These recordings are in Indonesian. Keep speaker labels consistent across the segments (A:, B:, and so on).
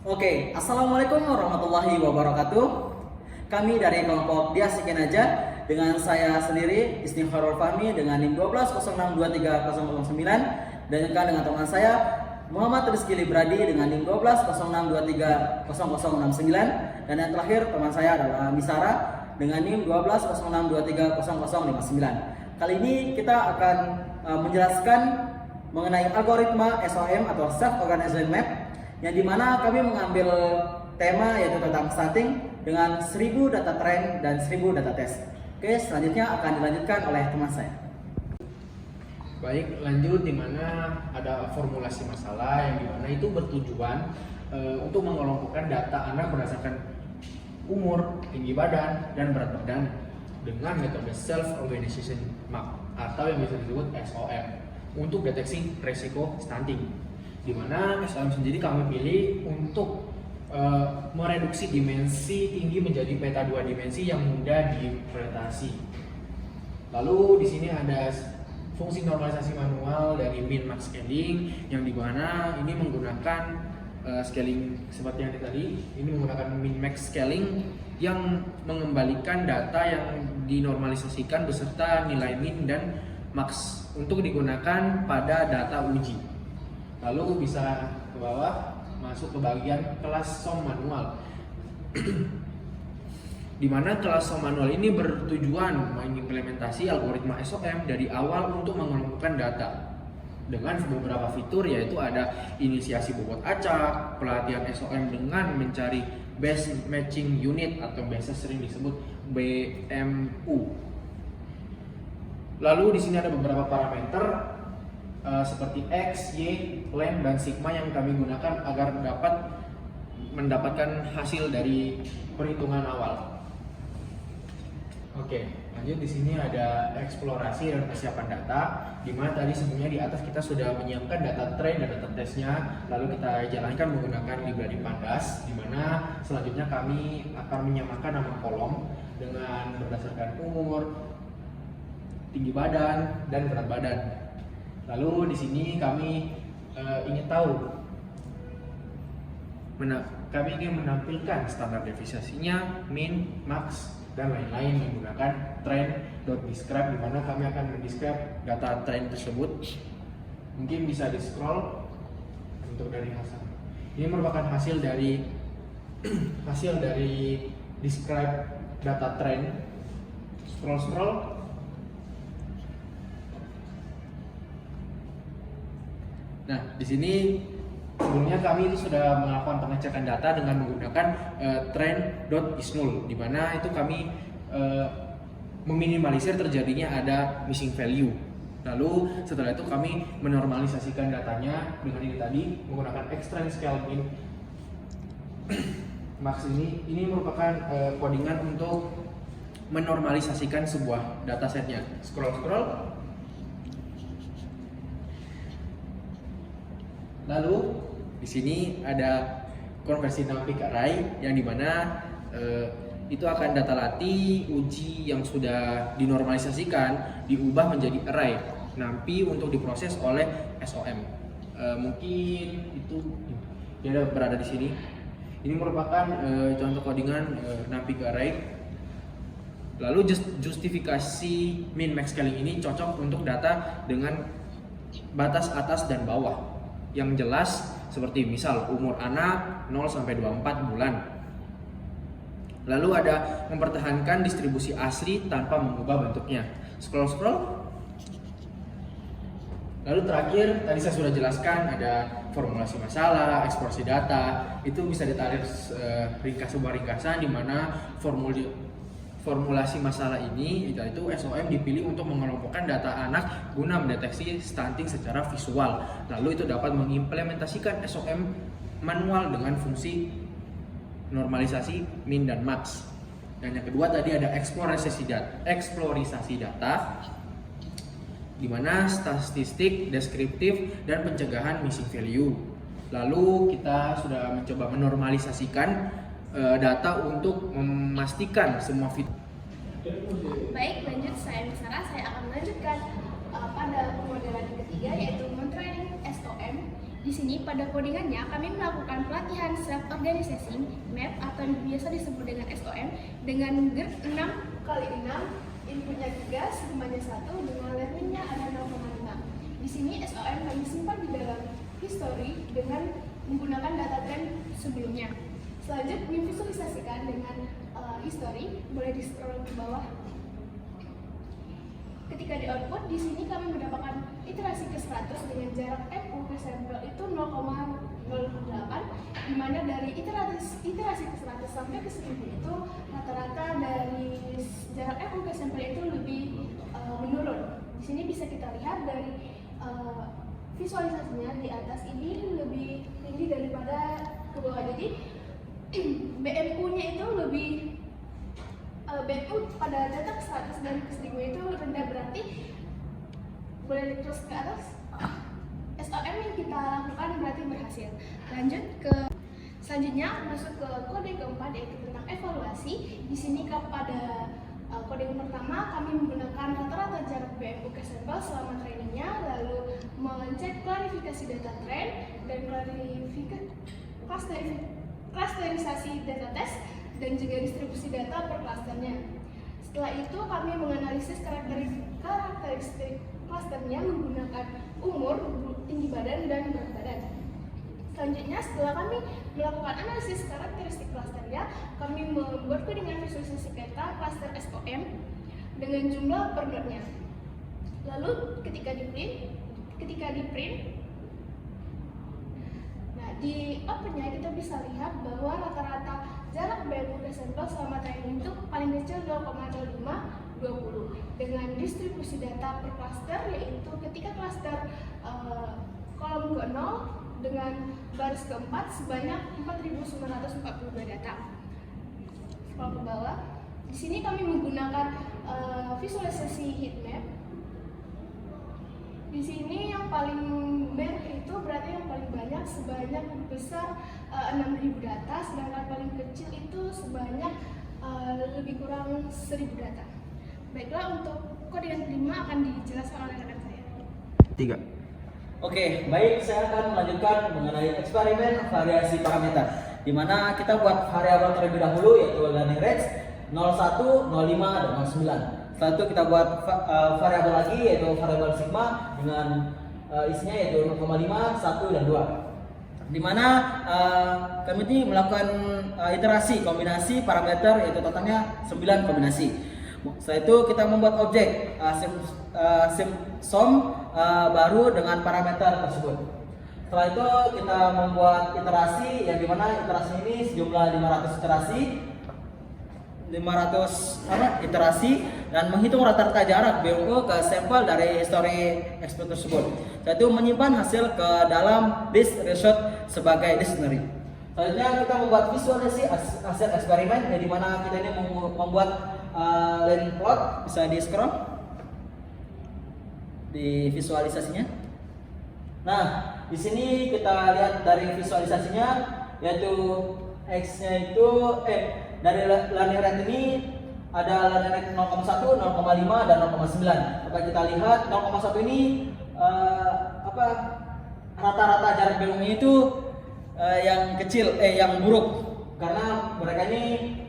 A: Oke, Assalamualaikum warahmatullahi wabarakatuh. Kami dari kelompok Diasikin Aja dengan saya sendiri Isni Khairul Fahmi dengan NIM 120623009 dan dengan teman saya Muhammad Rizky Libradi dengan NIM 120630069 dan yang terakhir teman saya adalah Misara dengan NIM 12062300059. Kali ini kita akan menjelaskan mengenai algoritma SOM atau Self Organization Map, yang dimana kami mengambil tema yaitu tentang stunting dengan 1000 data trend dan 1000 data test. Oke, selanjutnya akan dilanjutkan oleh teman saya.
B: Baik, lanjut dimana ada formulasi masalah yang dimana itu bertujuan untuk mengelompokkan data anak berdasarkan umur, tinggi badan, dan berat badan dengan metode Self Organization Map atau yang bisa disebut SOM untuk deteksi resiko stunting. Di mana SOM sendiri kami pilih untuk mereduksi dimensi tinggi menjadi peta 2 dimensi yang mudah diinterpretasi. Lalu di sini ada fungsi normalisasi manual dari min max scaling yang dimana ini menggunakan scaling seperti yang tadi. Ini menggunakan min max scaling yang mengembalikan data yang dinormalisasikan beserta nilai min dan max untuk digunakan pada data uji. Lalu bisa ke bawah masuk ke bagian kelas SOM manual. Di mana kelas SOM manual ini bertujuan mengimplementasi algoritma SOM dari awal untuk mengelompokkan data dengan beberapa fitur, yaitu ada inisiasi bobot acak, pelatihan SOM dengan mencari base matching unit atau biasa sering disebut BMU. Lalu di sini ada beberapa parameter seperti X, Y, length, dan sigma yang kami gunakan agar dapat mendapatkan hasil dari perhitungan awal. Oke, lanjut di sini ada eksplorasi dan persiapan data, di mana tadi sebelumnya di atas kita sudah menyiapkan data train dan data testnya, lalu kita jalankan menggunakan library pandas, di mana selanjutnya kami akan menyamakan nama kolom dengan berdasarkan umur, tinggi badan, dan berat badan. Lalu di sini kami ingin tahu, kami ingin menampilkan standar deviasinya, min, max, dan lain-lain menggunakan trend.describe, di mana kami akan mendescribe data trend tersebut. Mungkin bisa di scroll untuk dari Hasan. Ini merupakan hasil dari describe data trend. Scroll. Nah, di sini sebelumnya kami itu sudah melakukan pengecekan data dengan menggunakan trend.isnull, di mana itu kami meminimalisir terjadinya ada missing value. Lalu setelah itu kami menormalisasikan datanya dengan ini tadi menggunakan extreme scale min max. Ini merupakan codingan untuk menormalisasikan sebuah datasetnya. Scroll. Lalu di sini ada konversi numpy array yang dimana itu akan data latih uji yang sudah dinormalisasikan diubah menjadi array numpy untuk diproses oleh SOM. Mungkin itu dia berada di sini. Ini merupakan contoh codingan numpy array. Lalu justifikasi min max scaling ini cocok untuk data dengan batas atas dan bawah yang jelas, seperti misal umur anak 0 sampai 24 bulan. Lalu ada mempertahankan distribusi asli tanpa mengubah bentuknya. Scroll. Lalu terakhir tadi saya sudah jelaskan ada formulasi masalah, eksplorasi data. Itu bisa ditarik sebuah ringkasan di mana formulasi masalah ini yaitu SOM dipilih untuk mengelompokkan data anak guna mendeteksi stunting secara visual. Lalu itu dapat mengimplementasikan SOM manual dengan fungsi normalisasi min dan max. Dan yang kedua tadi ada eksplorisasi data, di mana statistik, deskriptif, dan pencegahan missing value. Lalu kita sudah mencoba menormalisasikan data untuk memastikan semua fitur.
C: Baik, lanjut saya Misara, saya akan melanjutkan pada pemodelan ketiga yaitu mentraining SOM Di sini pada codingannya kami melakukan pelatihan self-organizing map atau yang biasa disebut dengan SOM dengan grade 6x6, inputnya 3, sigmanya 1, dengan learningnya ada 0,5. Di sini SOM kami simpan di dalam history dengan menggunakan data trend sebelumnya. Selanjutnya divisualisasikan dengan history, boleh di scroll ke bawah. Ketika di output, di sini kami mendapatkan iterasi ke 100 dengan jarak MU ke sampel itu 0,08, di mana dari iterasi ke 100 sampai ke 1000 itu rata-rata dari jarak MU ke sampel itu lebih menurun. Di sini bisa kita lihat dari visualisasinya di atas ini lebih tinggi daripada ke bawah. Jadi BMU-nya itu lebih BMU pada data ke 100 dan ke 1000 itu rendah, berarti boleh terus ke atas. SOM yang kita lakukan berarti berhasil. Lanjut ke selanjutnya, masuk ke kode keempat yaitu tentang evaluasi. Di sini pada kode yang pertama kami menggunakan rata-rata jarak BMU ke sampel selama trainingnya, lalu mengecek klarifikasi data trend dan klasterisasi data test dan juga distribusi data per klasternya. Setelah itu kami menganalisis karakteristik klasternya menggunakan umur, tinggi badan, dan berat badan. Selanjutnya, setelah kami melakukan analisis karakteristik klasternya, kami membuat codingan visualisasi peta klaster SOM dengan jumlah per node-nya. Lalu ketika di print, nah di output-nya kita bisa lihat bahwa rata-rata jarak BMU ke sampel selama training itu paling kecil 0,0520 dengan distribusi data per klaster, yaitu ketika klaster kolom ke-0 dengan baris keempat sebanyak 4.942 data. Scroll ke bawah. Di sini kami menggunakan visualisasi heatmap. Di sini yang paling merah itu berarti yang paling banyak sebanyak besar 6.000 data, sedangkan paling kecil itu sebanyak lebih kurang 1.000 data. Baiklah, untuk kode yang kelima akan dijelaskan oleh rekan saya.
B: 3.
A: Oke, baik, saya akan melanjutkan mengenai eksperimen variasi parameter, di mana kita buat variabel terlebih dahulu yaitu learning range 01, 05, dan 09. Setelah itu kita buat variabel lagi yaitu variabel sigma dengan isinya yaitu 0,5, 1, dan 2. Di mana kami ini melakukan iterasi kombinasi parameter yaitu totalnya 9 kombinasi. Setelah itu kita membuat objek sum baru dengan parameter tersebut. Setelah itu kita membuat iterasi yang dimana iterasi ini sejumlah 500 iterasi dan menghitung rata-rata jarak BMU ke sampel dari history expert tersebut. Setelah itu menyimpan hasil ke dalam disk result sebagai dictionary. Selanjutnya kita membuat visualisasi hasil eksperimen yang dimana kita ini membuat line plot, bisa di scroll di visualisasinya. Nah, di sini kita lihat dari visualisasinya yaitu X-nya itu dari learning rate ini ada learning rate 0,1, 0,5 dan 0,9. Dapat kita lihat 0,1 ini rata-rata jarak BMU itu yang kecil yang buruk karena mereka ini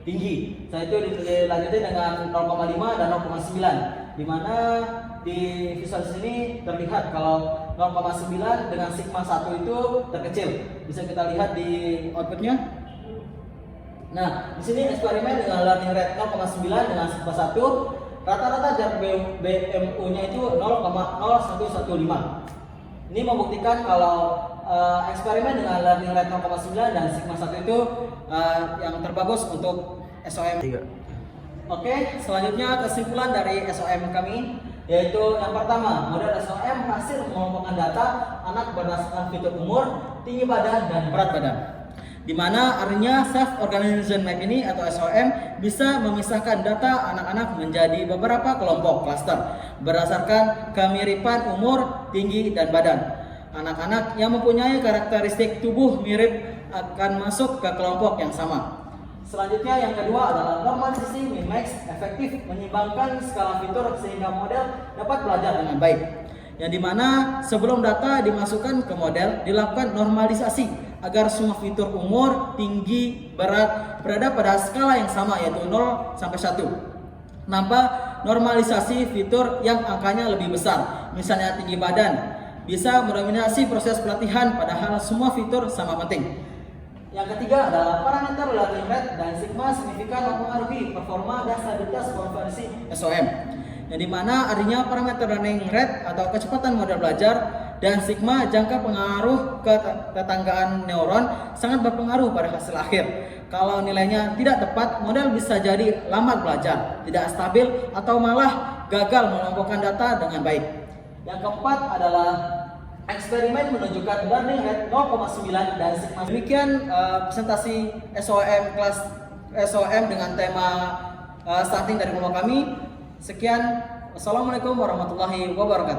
A: tinggi. Setelah itu dilanjutin dengan 0,5 dan 0,9, di mana di visualisasi ini terlihat kalau 0,9 dengan sigma 1 itu terkecil. Bisa kita lihat di outputnya. Nah, di sini eksperimen dengan learning rate 0,9 dengan sigma 1, rata-rata jarak BMU-nya itu 0,0115. Ini membuktikan kalau eksperimen dengan learning rate 0,9 dan sigma 1 itu yang terbagus untuk SOM.
B: 3.
A: Oke, selanjutnya kesimpulan dari SOM kami yaitu yang pertama, model SOM hasil mengelompokkan data anak berdasarkan fitur umur, tinggi badan, dan berat badan. Di mana artinya self organization map ini atau SOM bisa memisahkan data anak-anak menjadi beberapa kelompok cluster berdasarkan kemiripan umur, tinggi, dan badan. Anak-anak yang mempunyai karakteristik tubuh mirip akan masuk ke kelompok yang sama. Selanjutnya yang kedua adalah normalisasi min-max efektif menyimbangkan skala fitur sehingga model dapat belajar dengan baik. yang dimana sebelum data dimasukkan ke model dilakukan normalisasi agar semua fitur umur, tinggi, berat berada pada skala yang sama yaitu 0 sampai 1. Tanpa normalisasi fitur yang angkanya lebih besar, misalnya tinggi badan, bisa mendominasi proses pelatihan padahal semua fitur sama penting. Yang ketiga adalah parameter learning rate dan sigma signifikan mempengaruhi performa dan stabilitas konversi SOM. Yang dimana artinya parameter learning rate atau kecepatan model belajar dan sigma jangka pengaruh ketanggaan neuron sangat berpengaruh pada hasil akhir. Kalau nilainya tidak tepat, model bisa jadi lambat belajar, tidak stabil, atau malah gagal mengelompokkan data dengan baik. Yang keempat adalah eksperimen menunjukkan learning rate 0,9 dan sigma. Demikian presentasi SOM kelas SOM dengan tema starting dari kelompok kami. Sekian, wassalamualaikum warahmatullahi wabarakatuh.